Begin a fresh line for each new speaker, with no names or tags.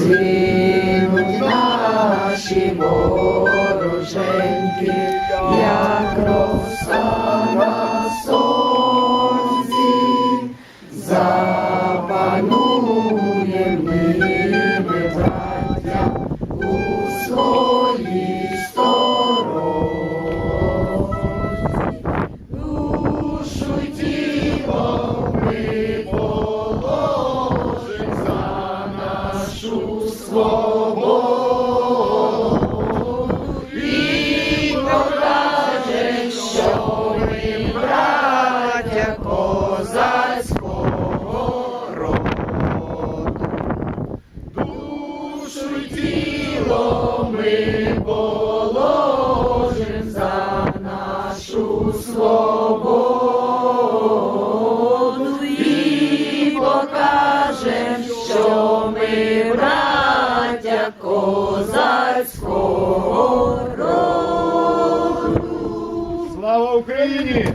згинуть наші вороженьки, як роса на сонці, запануєм ми, браття, у своїй сторонці. Душу й тіло ми положим за нашу свободу і покажем, що ми браття козацького роду. Душу й тіло ми положим за нашу свободу і покажем, що ми браття козацького роду.
Слава Україні!